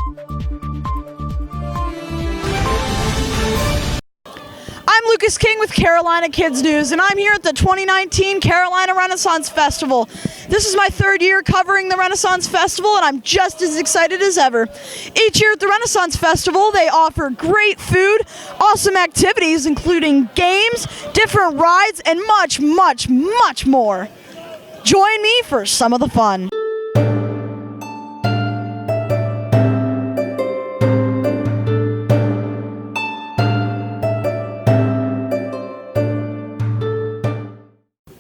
I'm Lucas King with Carolina Kids News, and I'm here at the 2019 Carolina Renaissance Festival. This is my third year covering the Renaissance Festival, and I'm just as excited as ever. Each year at the Renaissance Festival, they offer great food, awesome activities, including games, different rides, and much, much, much more. Join me for some of the fun.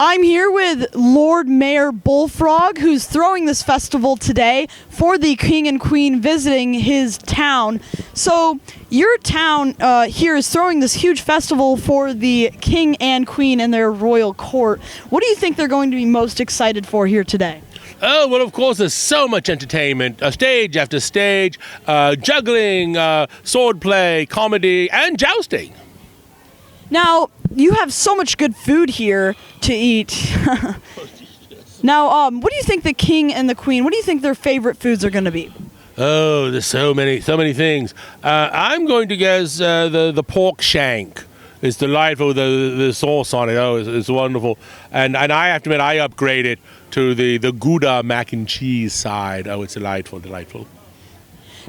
I'm here with Lord Mayor Bullfrog, who's throwing this festival today for the King and Queen visiting his town. So your town here is throwing this huge festival for the King and Queen and their royal court. What do you think they're going to be most excited for here today? Oh, well, of course, there's so much entertainment, stage after stage, juggling, swordplay, comedy, and jousting. Now, you have so much good food here to eat. Now, what do you think the King and the Queen, what do you think their favorite foods are going to be? Oh, there's so many things. I'm going to guess the pork shank. It's delightful, the sauce on it. Oh, it's wonderful. And I have to admit, I upgraded to the Gouda mac and cheese side. Oh, it's delightful.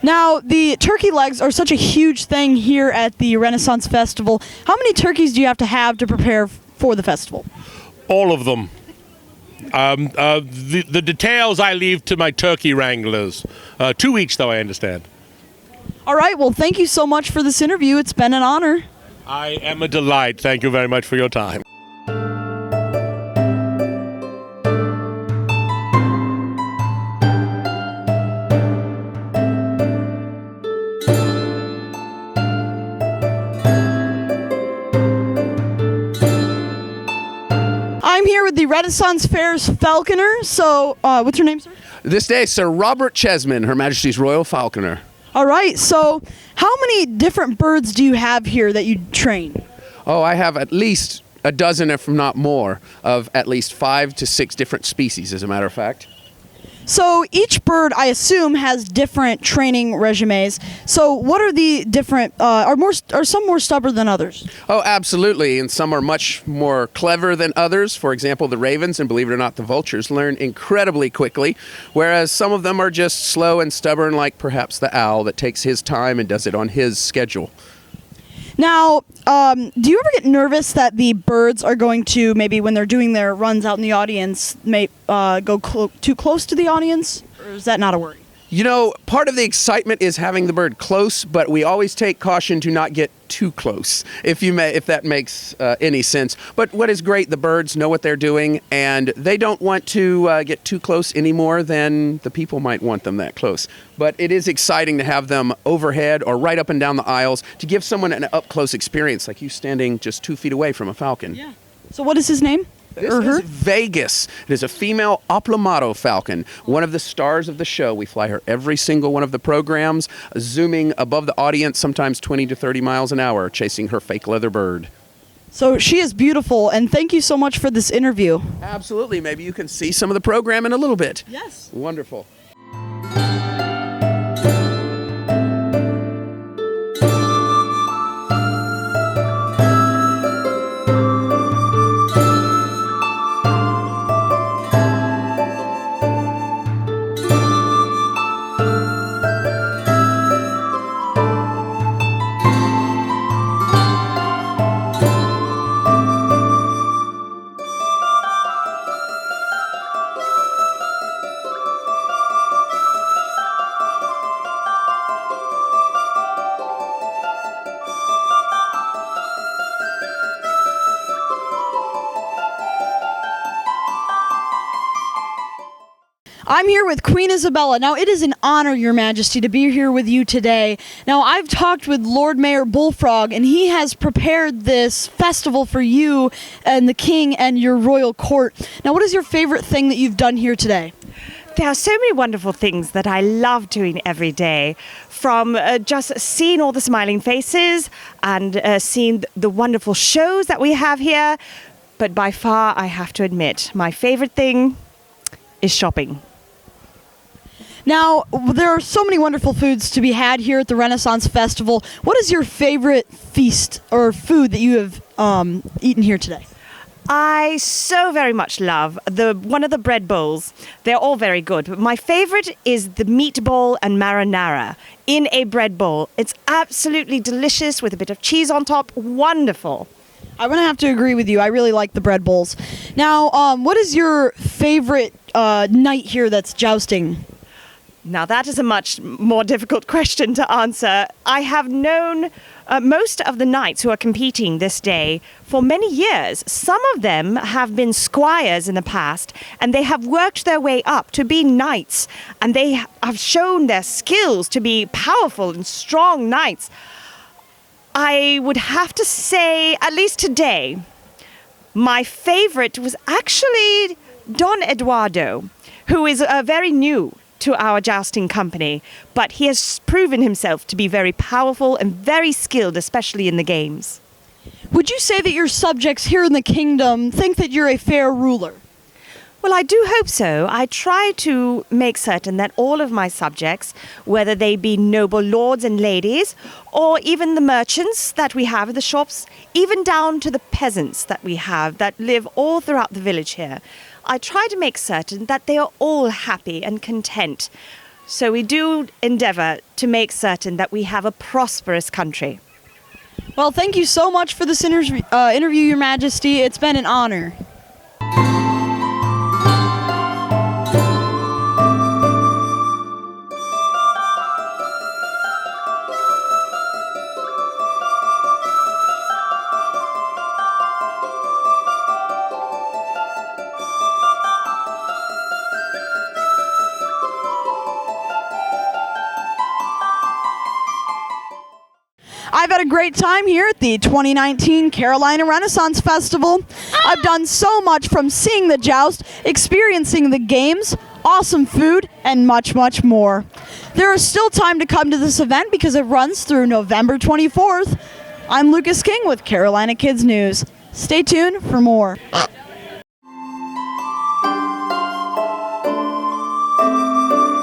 Now, the turkey legs are such a huge thing here at the Renaissance Festival. How many turkeys do you have to prepare for the festival? All of them. The details I leave to my turkey wranglers. 2 each, though, I understand. All right, well, thank you so much for this interview. It's been an honor. I am a delight. Thank you very much for your time. I'm here with the Renaissance Fair's falconer. So, what's your name, sir? This day, Sir Robert Chesman, Her Majesty's Royal Falconer. All right, so how many different birds do you have here that you train? Oh, I have at least a dozen, if not more, of at least 5 to 6 different species, as a matter of fact. So each bird, I assume, has different training regimes. So what are the different, are some more stubborn than others? Oh, absolutely, and some are much more clever than others. For example, the ravens, and believe it or not, the vultures, learn incredibly quickly, whereas some of them are just slow and stubborn, like perhaps the owl that takes his time and does it on his schedule. Now, do you ever get nervous that the birds are going to, maybe when they're doing their runs out in the audience, may go too close to the audience? Or is that not a worry? You know, part of the excitement is having the bird close, but we always take caution to not get too close, if that makes any sense. But what is great, the birds know what they're doing, and they don't want to get too close any more than the people might want them that close. But it is exciting to have them overhead or right up and down the aisles to give someone an up-close experience, like you standing just 2 feet away from a falcon. Yeah. So what is his name? This is Vegas. It is a female Aplomado falcon, one of the stars of the show. We fly her every single one of the programs, zooming above the audience, sometimes 20 to 30 miles an hour, chasing her fake leather bird. So she is beautiful, and thank you so much for this interview. Absolutely. Maybe you can see some of the program in a little bit. Yes. Wonderful. I'm here with Queen Isabella. Now, it is an honor, Your Majesty, to be here with you today. Now, I've talked with Lord Mayor Bullfrog, and he has prepared this festival for you and the King and your royal court. Now, what is your favorite thing that you've done here today? There are so many wonderful things that I love doing every day, from just seeing all the smiling faces and seeing the wonderful shows that we have here. But by far, I have to admit, my favorite thing is shopping. Now, there are so many wonderful foods to be had here at the Renaissance Festival. What is your favorite feast or food that you have eaten here today? I so very much love one of the bread bowls. They're all very good, but my favorite is the meatball and marinara in a bread bowl. It's absolutely delicious with a bit of cheese on top. Wonderful. I'm going to have to agree with you. I really like the bread bowls. Now, what is your favorite night here that's jousting? Now, that is a much more difficult question to answer. I have known most of the knights who are competing this day for many years. Some of them have been squires in the past, and they have worked their way up to be knights, and they have shown their skills to be powerful and strong knights. I would have to say, at least today, my favorite was actually Don Eduardo, who is very new to our jousting company, but he has proven himself to be very powerful and very skilled, especially in the games. Would you say that your subjects here in the kingdom think that you're a fair ruler? Well, I do hope so. I try to make certain that all of my subjects, whether they be noble lords and ladies, or even the merchants that we have at the shops, even down to the peasants that we have that live all throughout the village here, I try to make certain that they are all happy and content. So we do endeavor to make certain that we have a prosperous country. Well, thank you so much for this interview, Your Majesty. It's been an honor. I've had a great time here at the 2019 Carolina Renaissance Festival. I've done so much, from seeing the joust, experiencing the games, awesome food, and much, much more. There is still time to come to this event because it runs through November 24th. I'm Lucas King with Carolina Kids News. Stay tuned for more.